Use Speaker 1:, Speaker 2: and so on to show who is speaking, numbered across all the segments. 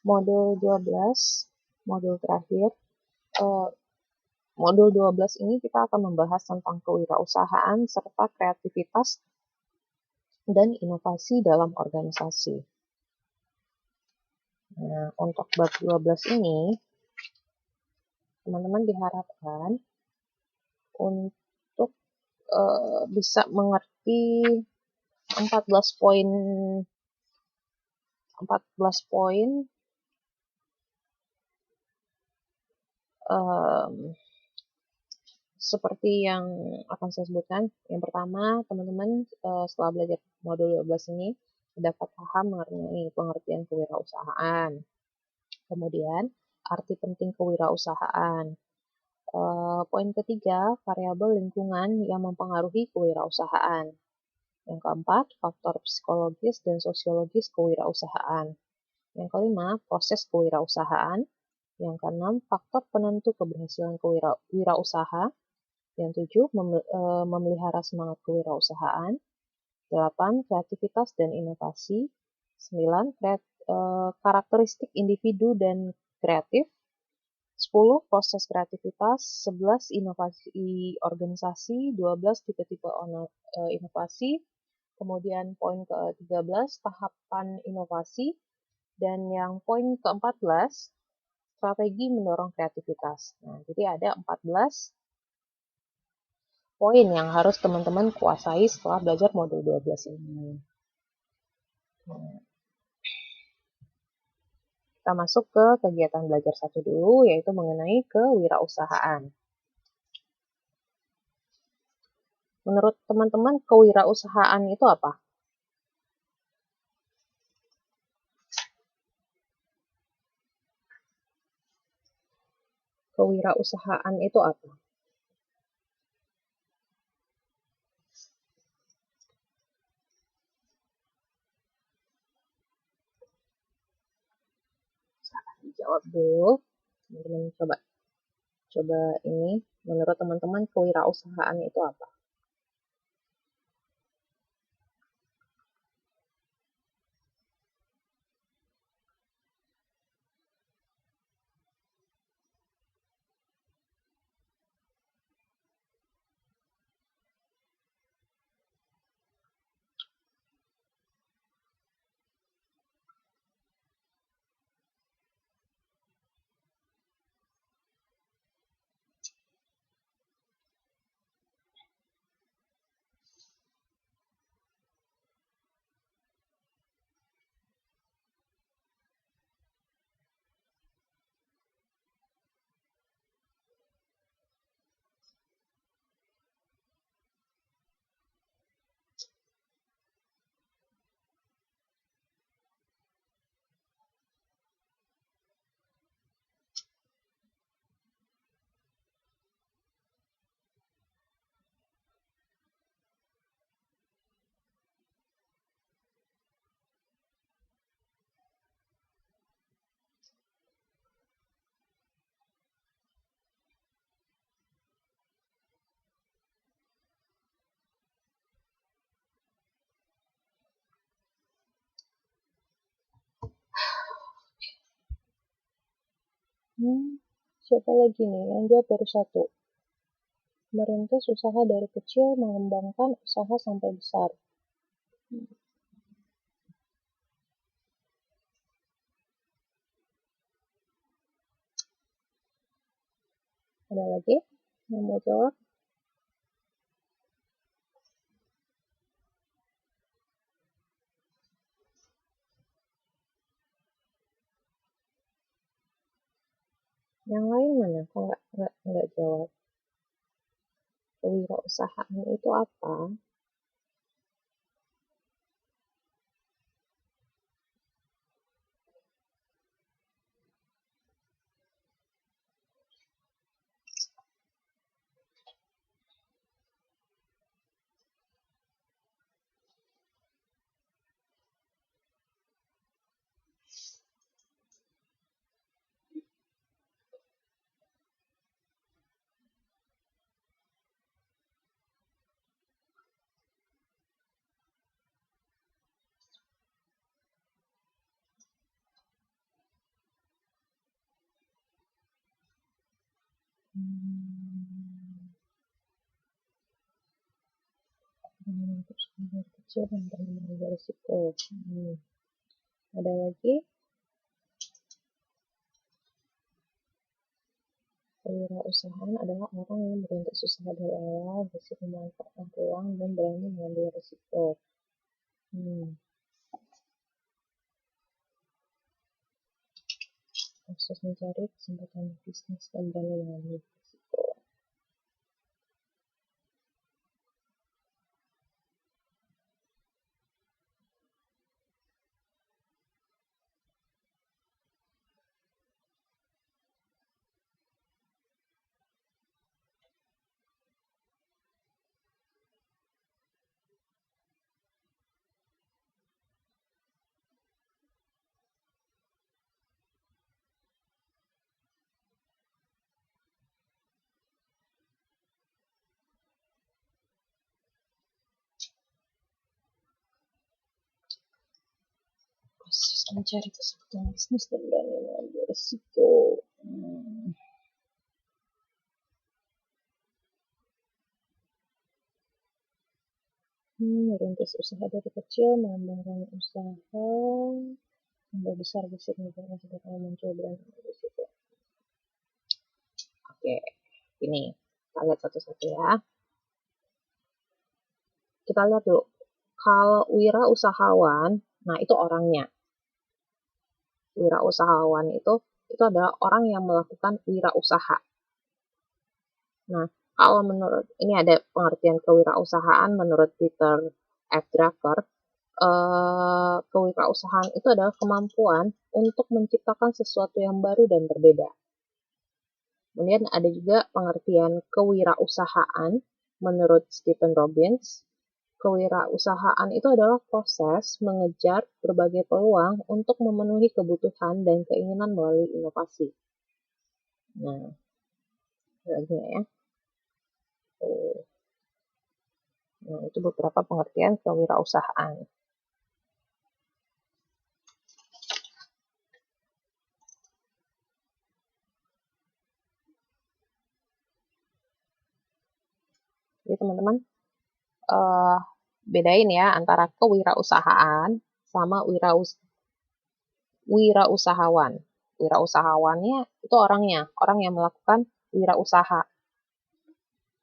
Speaker 1: Modul 12, modul terakhir. Eh, Modul 12 ini kita akan membahas tentang kewirausahaan serta kreativitas dan inovasi dalam organisasi. Nah, untuk bab 12 ini, teman-teman diharapkan untuk bisa mengerti 14 poin seperti yang akan saya sebutkan. Yang pertama, teman-teman setelah belajar modul 12 ini dapat paham mengenai pengertian kewirausahaan. Kemudian, arti penting kewirausahaan. Poin ketiga, variabel lingkungan yang mempengaruhi kewirausahaan. Yang keempat, faktor psikologis dan sosiologis kewirausahaan. Yang kelima, proses kewirausahaan. Yang keenam, faktor penentu keberhasilan kewirausaha. Yang tujuh, memelihara semangat kewirausahaan. 8, kreativitas dan inovasi. 9, karakteristik individu dan kreatif. 10, proses kreativitas. 11, inovasi organisasi. 12, tipe-tipe inovasi. Kemudian poin ke-13, tahapan inovasi. Dan yang poin ke-14, strategi mendorong kreativitas. Nah, jadi ada 14 poin yang harus teman-teman kuasai setelah belajar modul 12 ini. Nah, kita masuk ke kegiatan belajar 1 dulu, yaitu mengenai kewirausahaan. Menurut teman-teman, kewirausahaan itu apa? Kewirausahaan itu apa? Jawab dulu. Teman-teman coba ini, menurut teman-teman kewirausahaan itu apa? Siapa lagi nih? Yang jawab baru 1. Merintis usaha dari kecil, mengembangkan usaha sampai besar. Ada lagi yang mau jawab? Yang lain mana? Kok nggak jawab? Kewirausahaan itu apa? Untuk skala kecil dan bermanfaat risiko. Ada lagi? Kewirausahaan adalah orang yang merintis usaha dari awal, bersih memanfaatkan peluang, dan berani mengambil risiko. Proses mencari kesempatan bisnis dan berani mengambil risiko. Proses mencari kesempatan bisnis dan berani mengambil risiko. Merintis usaha dari kecil, mengembangkan usaha, sampai besar besar negara sekarang muncul berani mengambil risiko. Oke, ini kita lihat satu-satu ya. Kita lihat dulu. Kalau wirausahawan, nah itu orangnya. Wirausahawan itu adalah orang yang melakukan wirausaha. Nah, kalau menurut ini ada pengertian kewirausahaan menurut Peter F. Drucker, kewirausahaan itu adalah kemampuan untuk menciptakan sesuatu yang baru dan berbeda. Kemudian ada juga pengertian kewirausahaan menurut Stephen Robbins. Kewirausahaan itu adalah proses mengejar berbagai peluang untuk memenuhi kebutuhan dan keinginan melalui inovasi. Nah, lagi ya. Nah, itu beberapa pengertian kewirausahaan. Jadi teman-teman bedain ya antara kewirausahaan sama wirausahawan. Wirausahawannya itu orangnya, orang yang melakukan wirausaha.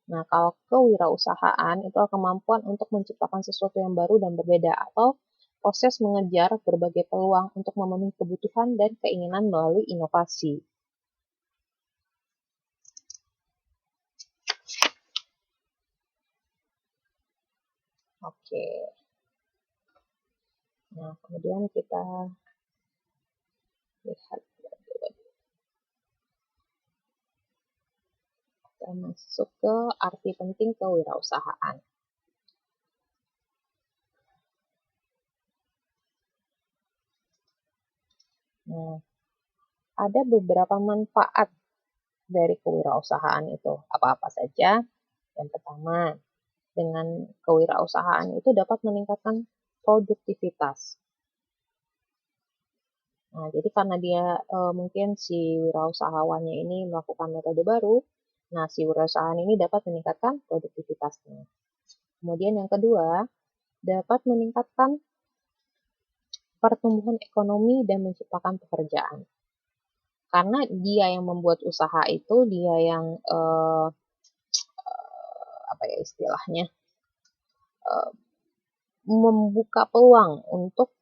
Speaker 1: Nah, kalau kewirausahaan itu kemampuan untuk menciptakan sesuatu yang baru dan berbeda atau proses mengejar berbagai peluang untuk memenuhi kebutuhan dan keinginan melalui inovasi. Oke. Nah, kemudian kita lihat. Kita masuk ke arti penting kewirausahaan. Nah, ada beberapa manfaat dari kewirausahaan itu. Apa-apa saja? Yang pertama, dengan kewirausahaan itu dapat meningkatkan produktivitas. Nah, jadi karena dia mungkin si wirausahawannya ini melakukan metode baru, nah si wirausahaan ini dapat meningkatkan produktivitasnya. Kemudian yang kedua, dapat meningkatkan pertumbuhan ekonomi dan menciptakan pekerjaan. Karena dia yang membuat usaha itu, dia yang apa ya istilahnya, membuka peluang untuk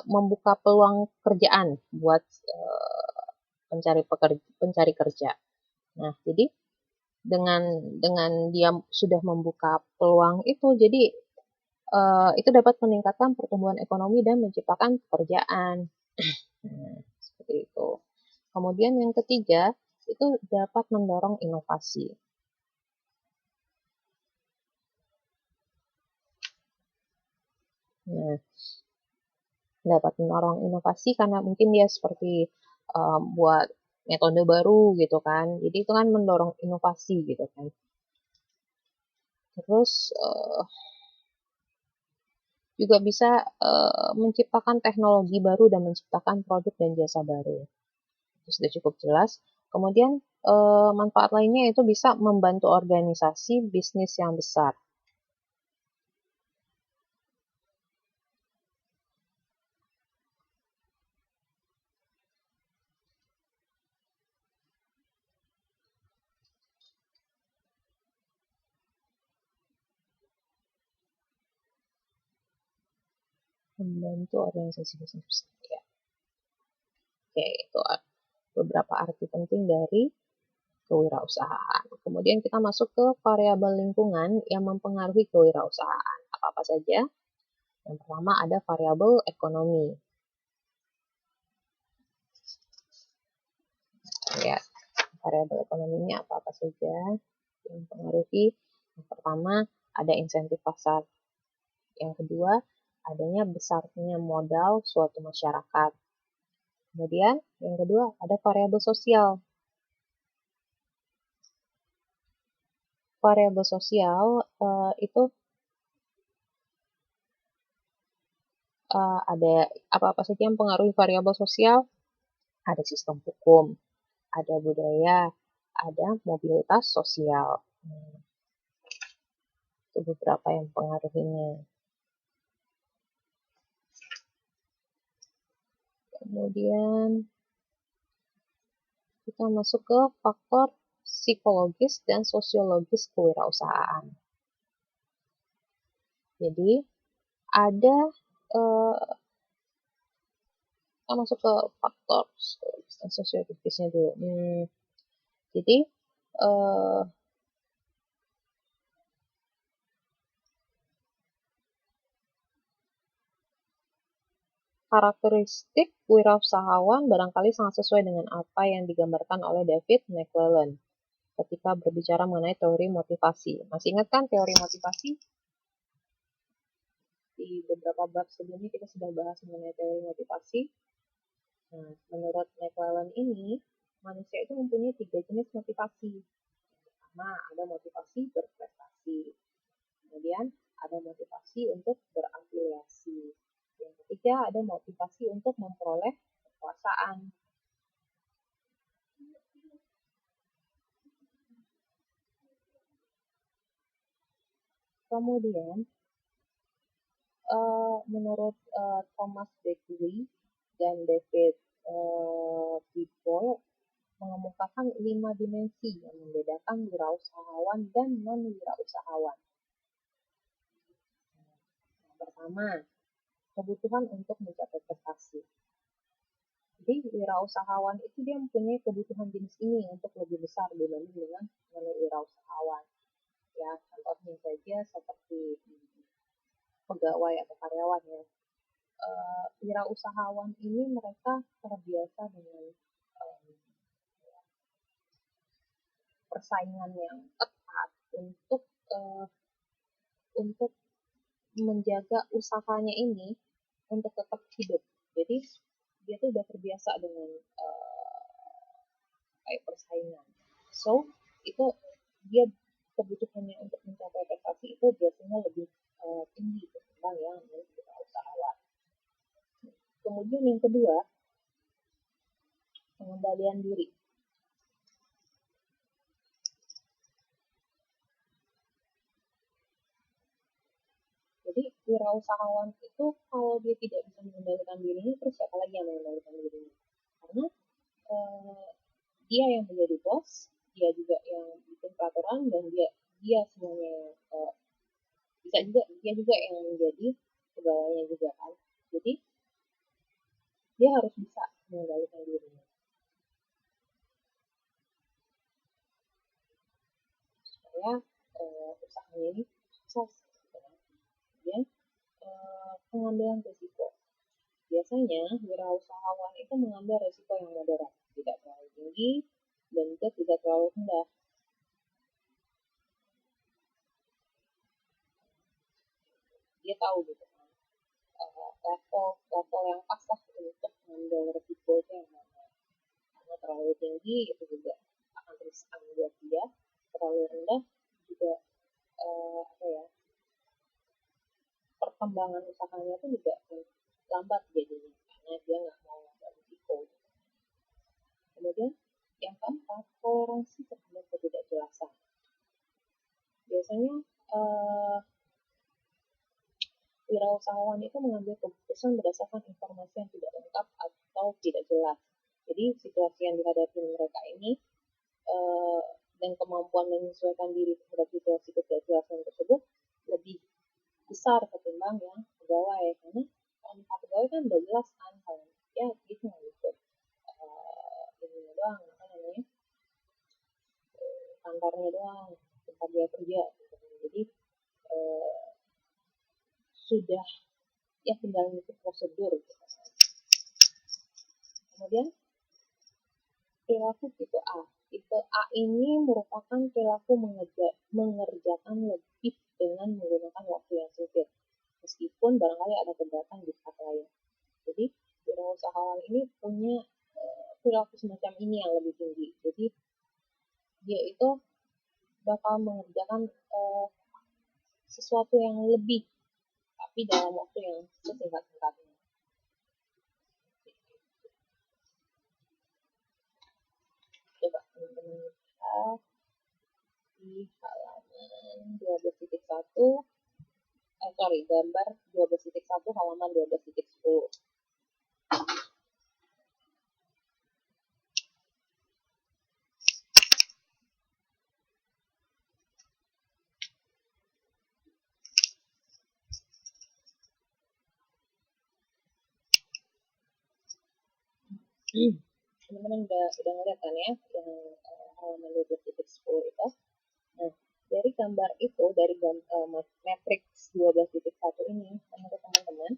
Speaker 1: membuka peluang kerjaan buat pencari kerja. Nah, jadi dengan dia sudah membuka peluang itu, jadi itu dapat meningkatkan pertumbuhan ekonomi dan menciptakan pekerjaan. Seperti itu. Kemudian yang ketiga, itu dapat mendorong inovasi. Nah, dapat mendorong inovasi karena mungkin dia seperti buat metode baru gitu kan. Jadi itu kan mendorong inovasi gitu kan. Terus juga bisa menciptakan teknologi baru dan menciptakan produk dan jasa baru. Itu sudah cukup jelas. Kemudian manfaat lainnya itu bisa membantu organisasi bisnis yang besar. Membantu organisasi bisnis besar. Ya. Oke, itu beberapa arti penting dari kewirausahaan. Kemudian kita masuk ke variabel lingkungan yang mempengaruhi kewirausahaan. Apa-apa saja? Yang pertama ada variabel ekonomi. Ya, variabel ekonominya apa-apa saja yang mempengaruhi. Yang pertama ada insentif pasar. Yang kedua, adanya besarnya modal suatu masyarakat. Kemudian, yang kedua, ada variabel sosial. Variabel sosial itu ada apa-apa saja yang mempengaruhi variabel sosial. Ada sistem hukum, ada budaya, ada mobilitas sosial. Itu beberapa yang mempengaruhinya. Kemudian kita masuk ke faktor psikologis dan sosiologis kewirausahaan. Jadi ada kita masuk ke faktor psikologis dan sosiologisnya dulu. Jadi karakteristik wirausahawan barangkali sangat sesuai dengan apa yang digambarkan oleh David McClellan ketika berbicara mengenai teori motivasi. Masih ingat kan teori motivasi? Di beberapa bab sebelumnya kita sudah bahas mengenai teori motivasi. Nah, menurut McClellan ini, manusia itu mempunyai 3 jenis motivasi. Yang pertama, ada motivasi berprestasi. Kemudian, ada motivasi untuk berafiliasi. Yang ketiga, ada motivasi untuk memperoleh kekuasaan. Kemudian, menurut Thomas Beckley dan David People mengemukakan 5 dimensi yang membedakan wirausahawan dan non-wirausahawan. Yang pertama, kebutuhan untuk mencapai prestasi. Jadi wirausahawan itu dia mempunyai kebutuhan jenis ini untuk lebih besar dibanding dengan wirausahawan. Ya, contohnya saja seperti pegawai atau karyawan ya. Wirausahawan ini mereka terbiasa dengan persaingan yang ketat untuk menjaga usahanya ini untuk tetap hidup. Jadi dia tuh udah terbiasa dengan kayak persaingan. So itu dia kebutuhannya untuk mencapai prestasi itu biasanya lebih tinggi ketimbang yang usahawan. Kemudian yang kedua, pengendalian diri. Jadi wirausahawan itu kalau dia tidak bisa mengendalikan dirinya, terus siapa lagi yang mengendalikan dirinya? Karena dia yang menjadi bos, dia juga yang bikin peraturan, dan dia semuanya bisa juga dia juga yang menjadi pegawainya juga kan. Jadi dia harus bisa mengendalikan dirinya supaya usahanya ini sukses. Kemudian pengambilan risiko. Biasanya wirausahawan itu mengambil risiko yang moderat, tidak terlalu tinggi dan juga tidak terlalu rendah. Dia tahu gitu kan level yang pas lah untuk mengambil risiko itu yang mana. Karena terlalu tinggi itu juga akan riskan buat dia, terlalu rendah juga perkembangan usahanya itu juga lambat jadinya karena dia nggak mau ngambil risiko. Kemudian Yang keempat, toleransi terhadap ketidakjelasan. Biasanya wirausahawan itu mengambil keputusan berdasarkan informasi yang tidak lengkap atau tidak jelas. Jadi situasi yang dihadapi mereka ini dan kemampuan menyesuaikan diri terhadap situasi ketidakjelasan tersebut lebih besar ketimbang yang pegawai, karena kalau pegawai kan udah jelas kan, kalau ya gitu ngikut ini doang, apa namanya, kantornya doang, tempat dia kerja gitu. Jadi sudah ya tinggal ngikut prosedur gitu. Kemudian perilaku tipe A. Tipe A ini merupakan perilaku mengerjakan lebih dengan menggunakan waktu yang sempit, meskipun barangkali ada keberatan di pihak lain. Jadi wirausahawan ini punya perilaku semacam ini yang lebih tinggi. Jadi dia itu bakal mengerjakan sesuatu yang lebih, tapi dalam waktu yang sesingkat-singkatnya. Coba teman-teman lihat di halaman 12.1, gambar 12.1 halaman 12.10. Teman-teman udah ngeliat kan ya yang halaman 12.10 itu. Nah, dari gambar itu, dari matriks 12.1 ini, menurut teman-teman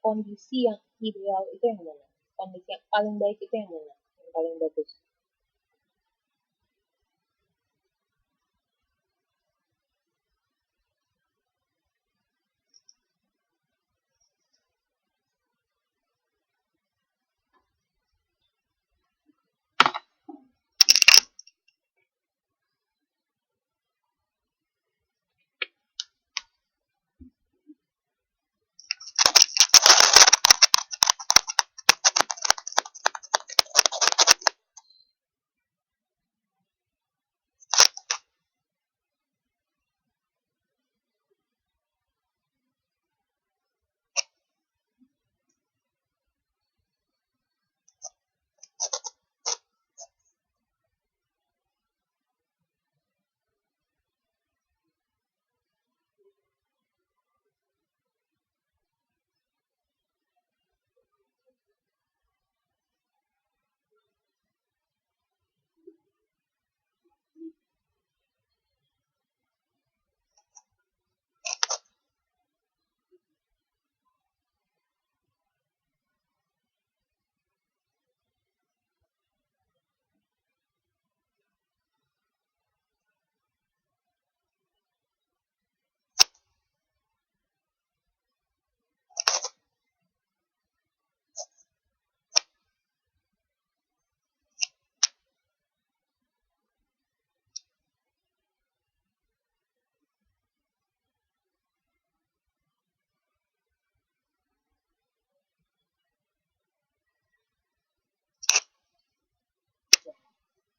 Speaker 1: kondisi yang ideal itu yang mana? Kondisi yang paling baik itu yang mana? Yang paling bagus?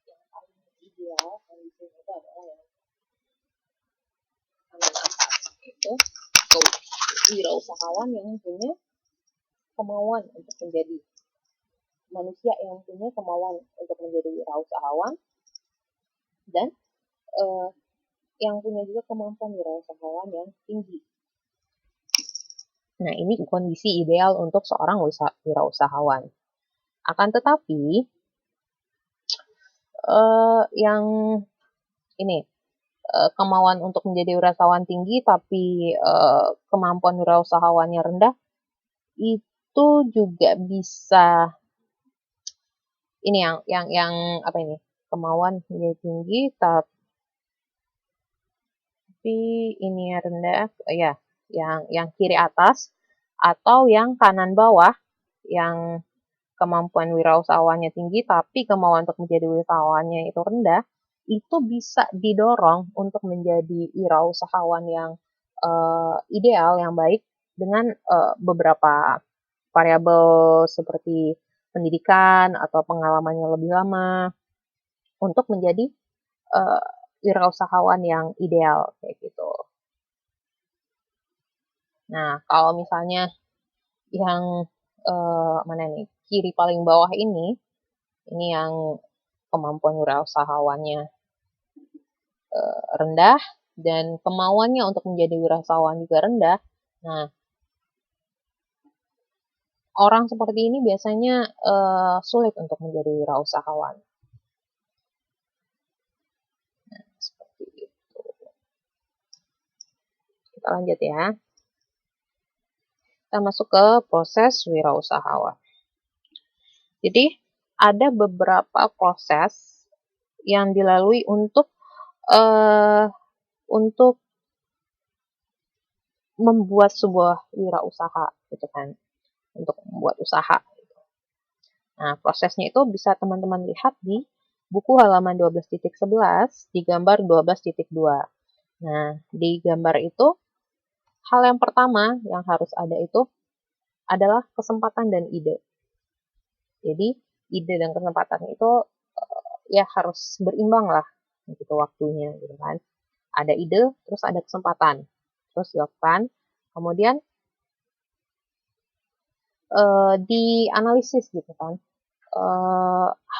Speaker 1: Yang paling ideal kondisi itu adalah yang atas itu wirausahawan yang punya kemauan untuk menjadi manusia, yang punya kemauan untuk menjadi wirausahawan, dan yang punya juga kemampuan wirausahawan yang tinggi. Nah, ini kondisi ideal untuk seorang wirausahawan. Akan tetapi yang ini kemauan untuk menjadi wirausahawan tinggi tapi kemampuan wirausahawannya rendah, itu juga bisa ini yang apa ini, kemauan menjadi tinggi tapi ini rendah, ya yang kiri atas atau yang kanan bawah, yang kemampuan wirausahawannya tinggi tapi kemauan untuk menjadi wirausahawannya itu rendah, itu bisa didorong untuk menjadi wirausahawan yang ideal, yang baik, dengan beberapa variabel seperti pendidikan atau pengalamannya lebih lama untuk menjadi wirausahawan yang ideal kayak gitu. Nah, kalau misalnya yang mana nih, kiri paling bawah ini yang kemampuan wirausahawannya rendah dan kemauannya untuk menjadi wirausahawan juga rendah. Nah, orang seperti ini biasanya sulit untuk menjadi wirausahawan. Nah, seperti itu. Kita lanjut ya. Kita masuk ke proses wirausahawan. Jadi, ada beberapa proses yang dilalui untuk membuat sebuah wirausaha gitu kan, untuk membuat usaha. Nah, prosesnya itu bisa teman-teman lihat di buku halaman 12.11 di gambar 12.2. Nah, di gambar itu hal yang pertama yang harus ada itu adalah kesempatan dan ide. Jadi, ide dan kesempatan itu ya harus berimbang lah gitu waktunya gitu kan. Ada ide, terus ada kesempatan. Terus dilakukan. Kemudian dianalisis gitu kan.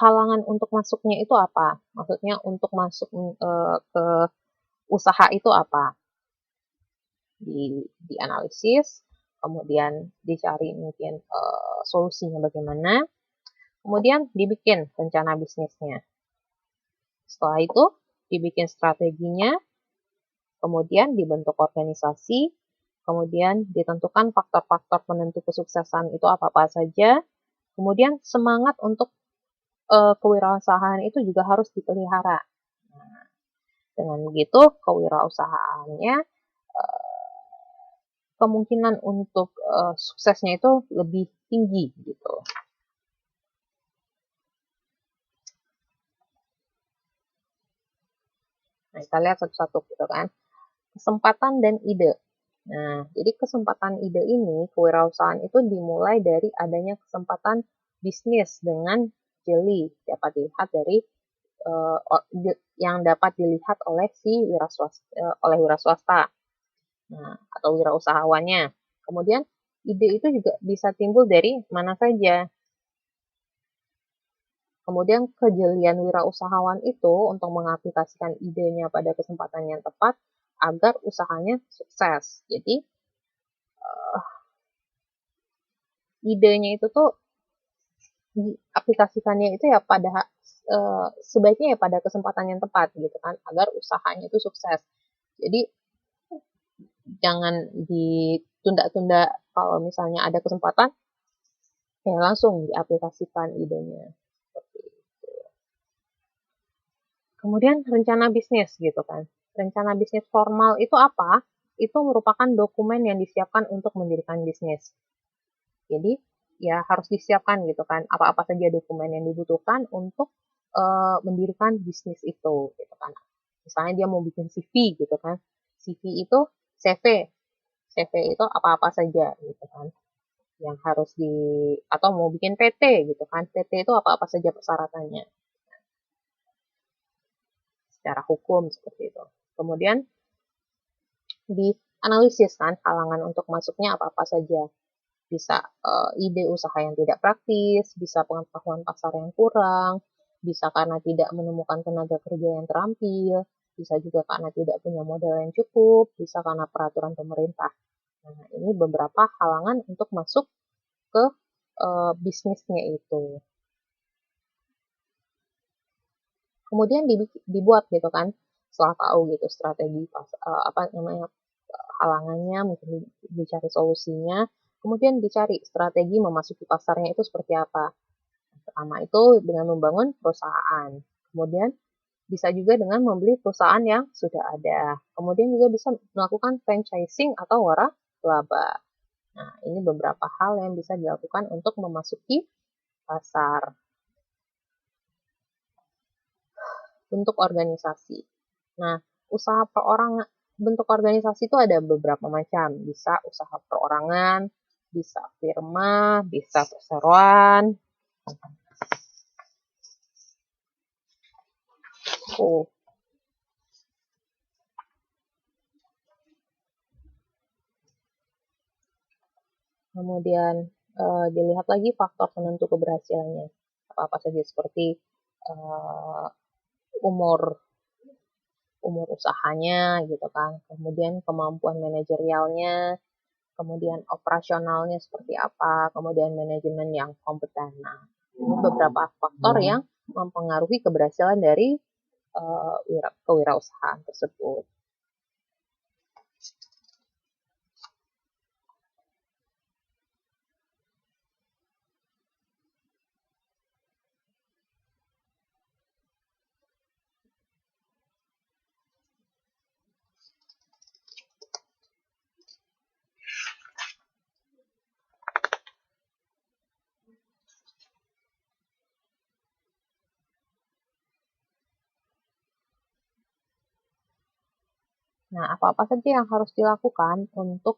Speaker 1: Halangan untuk masuknya itu apa? Maksudnya untuk masuk ke usaha itu apa? Dianalisis, kemudian dicari mungkin solusinya bagaimana, kemudian dibikin rencana bisnisnya. Setelah itu dibikin strateginya, kemudian dibentuk organisasi, kemudian ditentukan faktor-faktor penentu kesuksesan itu apa-apa saja, kemudian semangat untuk kewirausahaan itu juga harus dipelihara. Nah, dengan begitu kewirausahaannya kemungkinan untuk suksesnya itu lebih tinggi gitu. Nah, kita lihat satu-satu gitu kan. Kesempatan dan ide. Nah, jadi kesempatan ide ini, kewirausahaan itu dimulai dari adanya kesempatan bisnis dengan jeli, dapat dilihat dari yang dapat dilihat oleh si wira swasta. Nah, atau wirausahawannya. Kemudian ide itu juga bisa timbul dari mana saja. Kemudian kejelian wirausahawan itu untuk mengaplikasikan idenya pada kesempatan yang tepat agar usahanya sukses. Jadi idenya itu tuh diaplikasikannya itu ya pada sebaiknya ya pada kesempatan yang tepat gitu kan, agar usahanya itu sukses. Jadi jangan ditunda-tunda, kalau misalnya ada kesempatan ya langsung diaplikasikan idenya. Seperti itu. Kemudian rencana bisnis gitu kan. Rencana bisnis formal itu apa? Itu merupakan dokumen yang disiapkan untuk mendirikan bisnis. Jadi ya harus disiapkan gitu kan, apa-apa saja dokumen yang dibutuhkan untuk mendirikan bisnis itu gitu kan. Misalnya dia mau bikin CV gitu kan. CV itu CV. CV itu apa-apa saja gitu kan. Yang harus atau mau bikin PT gitu kan. PT itu apa-apa saja persyaratannya. Secara hukum seperti itu. Kemudian dianalisis kan halangan untuk masuknya apa-apa saja. Bisa ide usaha yang tidak praktis, bisa pengetahuan pasar yang kurang, bisa karena tidak menemukan tenaga kerja yang terampil, bisa juga karena tidak punya modal yang cukup, bisa karena peraturan pemerintah. Nah, ini beberapa halangan untuk masuk ke bisnisnya itu. Kemudian dibuat gitu kan, setelah tahu gitu strategi halangannya, mungkin dicari solusinya, kemudian dicari strategi memasuki pasarnya itu seperti apa. Pertama itu dengan membangun perusahaan. Kemudian bisa juga dengan membeli perusahaan yang sudah ada. Kemudian juga bisa melakukan franchising atau waralaba. Nah, ini beberapa hal yang bisa dilakukan untuk memasuki pasar. Bentuk organisasi. Nah, usaha perorangan, bentuk organisasi itu ada beberapa macam. Bisa usaha perorangan, bisa firma, bisa perseroan. Kemudian dilihat lagi faktor penentu keberhasilannya. Apa-apa saja seperti umur usahanya gitu kan. Kemudian kemampuan manajerialnya, kemudian operasionalnya seperti apa, kemudian manajemen yang kompeten. Nah, ini beberapa faktor yang mempengaruhi keberhasilan dari kewirausahaan tersebut. Nah, apa-apa saja yang harus dilakukan untuk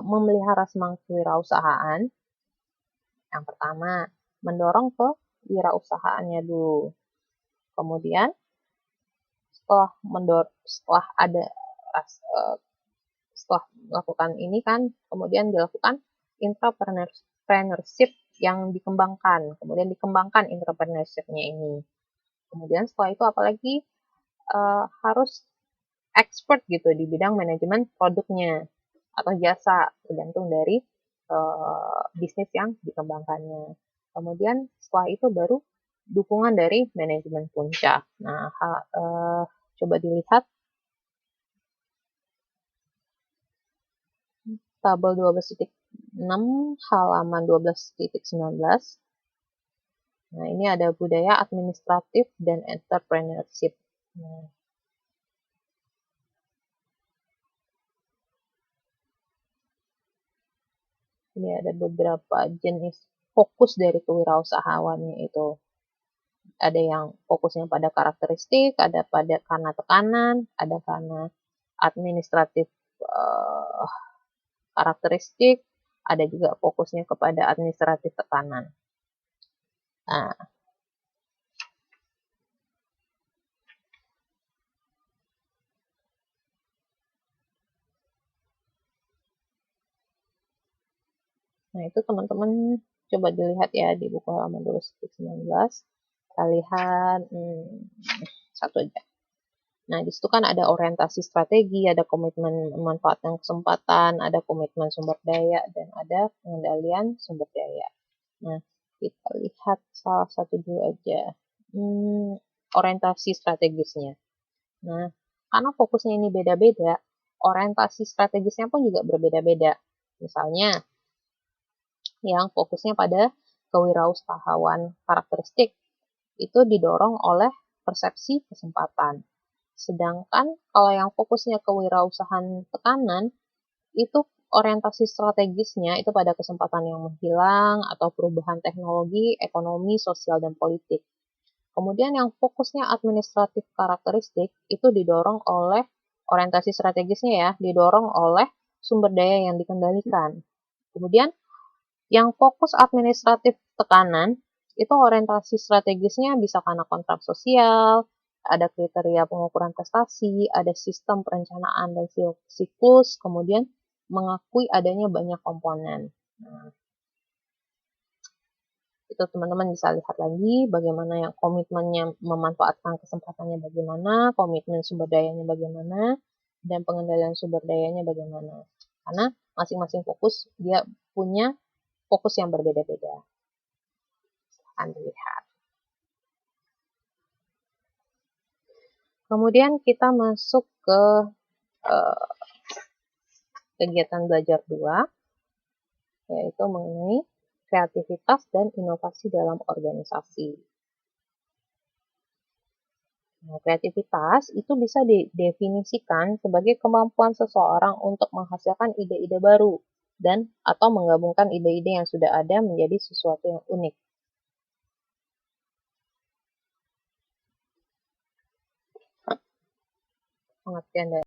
Speaker 1: memelihara semangat kewirausahaan? Yang pertama, mendorong kewirausahaannya dulu. Kemudian, setelah ada setelah melakukan ini kan, kemudian dilakukan entrepreneurship yang dikembangkan. Kemudian dikembangkan entrepreneurship-nya ini. Kemudian setelah itu apalagi harus expert gitu di bidang manajemen produknya atau jasa, tergantung dari bisnis yang dikembangkannya. Kemudian setelah itu baru dukungan dari manajemen puncak. Nah, coba dilihat tabel 12.6 halaman 12.19. Nah, ini ada budaya administratif dan entrepreneurship. Nah, ini ada beberapa jenis fokus dari kewirausahaannya itu. Ada yang fokusnya pada karakteristik, ada pada karena tekanan, ada karena administratif karakteristik, ada juga fokusnya kepada administratif tekanan. Nah, itu teman-teman coba dilihat ya di buku halaman 12.19. Kita lihat satu aja. Nah, di situ kan ada orientasi strategi, ada komitmen memanfaatkan kesempatan, ada komitmen sumber daya, dan ada pengendalian sumber daya. Nah, kita lihat salah satu dulu aja. Orientasi strategisnya. Nah, karena fokusnya ini beda-beda, orientasi strategisnya pun juga berbeda-beda. Misalnya, yang fokusnya pada kewirausahaan karakteristik itu didorong oleh persepsi kesempatan. Sedangkan kalau yang fokusnya kewirausahaan tekanan itu orientasi strategisnya itu pada kesempatan yang menghilang atau perubahan teknologi, ekonomi, sosial, dan politik. Kemudian yang fokusnya administratif karakteristik itu didorong oleh orientasi strategisnya ya, didorong oleh sumber daya yang dikendalikan. Kemudian yang fokus administratif tekanan, itu orientasi strategisnya bisa karena kontrak sosial, ada kriteria pengukuran prestasi, ada sistem perencanaan dan siklus, kemudian mengakui adanya banyak komponen. Nah, itu teman-teman bisa lihat lagi bagaimana yang komitmennya memanfaatkan kesempatannya bagaimana, komitmen sumber dayanya bagaimana, dan pengendalian sumber dayanya bagaimana. Karena masing-masing fokus dia punya fokus yang berbeda-beda. Akan dilihat. Kemudian kita masuk ke kegiatan belajar 2, yaitu mengenai kreativitas dan inovasi dalam organisasi. Nah, kreativitas itu bisa didefinisikan sebagai kemampuan seseorang untuk menghasilkan ide-ide baru dan atau menggabungkan ide-ide yang sudah ada menjadi sesuatu yang unik. Pengertian dari